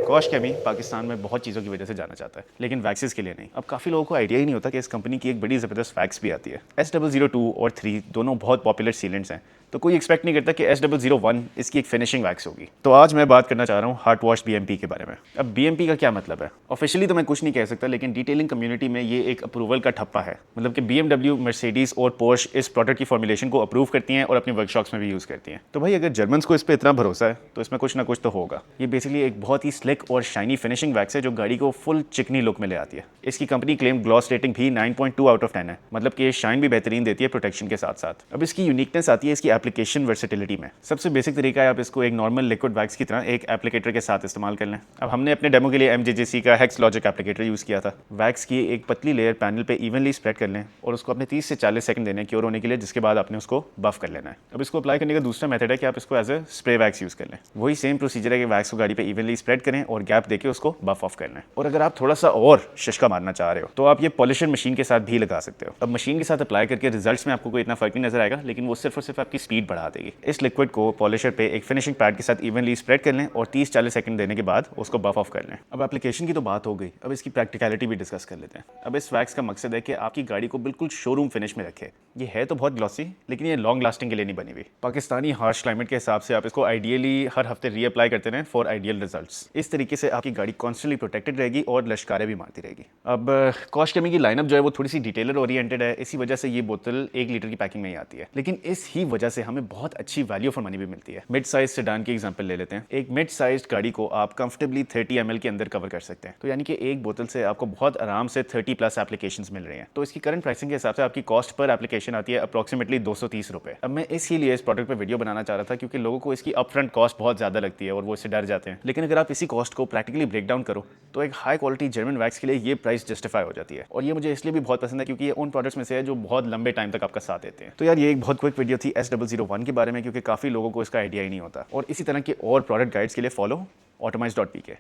Cosh केमी पाकिस्तान में बहुत चीज़ों की वजह से जाना जाता है, लेकिन वैक्सेस के लिए नहीं। अब काफ़ी लोगों को आइडिया ही नहीं होता कि इस कंपनी की एक बड़ी ज़बरदस्त वैक्स भी आती है। S002 और 3 दोनों बहुत पॉपुलर सीलेंट्स हैं, तो कोई एक्सपेक्ट नहीं करता कि S001 इसकी एक फिनिशिंग वैक्स होगी। तो आज मैं बात करना चाह रहा हूँ हार्ट वॉश BMP के बारे में। अब BMP का क्या मतलब है? ऑफिशियली तो मैं कुछ नहीं कह सकता, लेकिन डिटेलिंग कम्युनिटी में ये एक अप्रूवल का ठप्पा है। मतलब कि BMW, मर्सिडीज और पोर्श इस प्रोडक्ट की फॉर्मुलेशन को अप्रूव करती हैं और अपनी वर्कशॉप्स में भी यूज़ करती हैं। तो भाई अगर जर्मन्स को इस पर इतना भरोसा है तो इसमें कुछ ना कुछ तो होगा। ये बेसिकली एक बहुत ही स्लिक और शाइनी फिनिशिंग वैक्स है जो गाड़ी को फुल चिकनी लुक में ले आती है। इसकी कंपनी क्लेम ग्लॉस रेटिंग भी 9.2 आउट ऑफ 10 है, मतलब कि ये शाइन भी बेहतरीन देती है प्रोटेक्शन के साथ साथ। अब इसकी यूनिकनेस आती है इसकी एप्लीकेशन वर्सेटिलिटी में। सबसे बेसिक तरीका है आप इसको एक नॉर्मल लिक्विड वैक्स की तरह एक एप्लीकेटर के साथ इस्तेमाल कर लें। अब हमने अपने डेमो के लिए MJJC का हेक्स लॉजिक एप्लीकेटर यूज़ किया था। वैक्स की एक पतली लेयर पैनल पे इवनली स्प्रेड कर लें और उसको अपने 30 से 40 सेकंड देने क्योर होने के लिए, जिसके बाद आपने उसको बफ कर लेना है। अब इसको अप्लाई करने का दूसरा मेथड है कि आप इसको as a spray wax use कर लें। वही सेम प्रोसीजर है कि वैक्स को गाड़ी पे इवनली स्प्रेड करें और गैप देके उसको बफ ऑफ कर लें। और अगर आप थोड़ा सा और शिशका मारना चाह रहे हो तो आप ये पॉलिशर मशीन के साथ भी लगा सकते हो। अब मशीन के साथ अप्लाई करके रिजल्ट्स में आपको कोई इतना फर्क नहीं नजर आएगा, लेकिन वो सिर्फ और सिर्फ आपकी स्पीड बढ़ा देगी। इस लिक्विड को पॉलिशर पे एक फिनिशिंग पैड के साथ इवनली स्प्रेड कर लें और 30-40 सेकंड देने के बाद उसको बफ ऑफ कर लें। अब एप्लीकेशन की तो बात हो गई, अब इसकी प्रैक्टिकलिटी भी डिस्कस कर लेते हैं। अब इस वैक्स का मकसद है कि आपकी गाड़ी को बिल्कुल शोरूम फिनिश में रखे। ये है तो बहुत ग्लॉसी, लेकिन ये लॉन्ग लास्टिंग के लिए नहीं बनी हुई। पाकिस्तानी हार्श क्लाइमेट के हिसाब से आप इसको आइडियली हर हफ्ते रीअप्लाई करते रहें फॉर आइडियल रिजल्ट्स। इस तरीके से आपकी गाड़ी कॉन्स्टेंटली प्रोटेक्टेड रहेगी और लश्कारे भी मारती रहेगी। अब कॉश केमी की लाइनअप जो है वो थोड़ी सी डिटेलर ओरिएंटेड है, इसी वजह से ये बोतल 1 लीटर की पैकिंग में ही आती है, लेकिन इस ही वजह से हमें बहुत अच्छी वैल्यू फॉर मनी भी मिलती है। मिड साइज सेडान की एग्जांपल ले लेते हैं। एक मिड साइज गाड़ी को आप कंफर्टेबली 30 ml के अंदर कवर कर सकते हैं, तो यानी कि एक बोतल से आपको बहुत आराम से 30+ एप्लीकेशंस मिल रही हैं। तो इसकी करंट प्राइसिंग के हिसाब से आपकी कॉस्ट पर एप्लीकेशन आती है अप्रॉक्सीमेटली 230 रुपये। अब मैं इसीलिए इस प्रोडक्ट पर वीडियो बनाना चाह रहा था क्योंकि लोगों को इसकी अपफ्रंट कॉस्ट बहुत ज़्यादा लगती है और वो इससे डर जाते हैं, लेकिन अगर आप इसी कॉस्ट को प्रैक्टिकली ब्रेक डाउन करो तो एक हाई क्वालिटी जर्मन वैक्स के लिए ये प्राइस जस्टिफाई हो जाती है। और ये मुझे इसलिए भी बहुत पसंद है क्योंकि ये उन प्रोडक्ट्स में से है जो बहुत लंबे टाइम तक आपका साथ देते हैं। तो यार ये एक बहुत क्विक वीडियो थी S001 के बारे में, क्योंकि काफ़ी लोगों को इसका आइडिया ही नहीं होता। और इसी तरह के और प्रोडक्ट गाइड्स के लिए फॉलो automize.pk।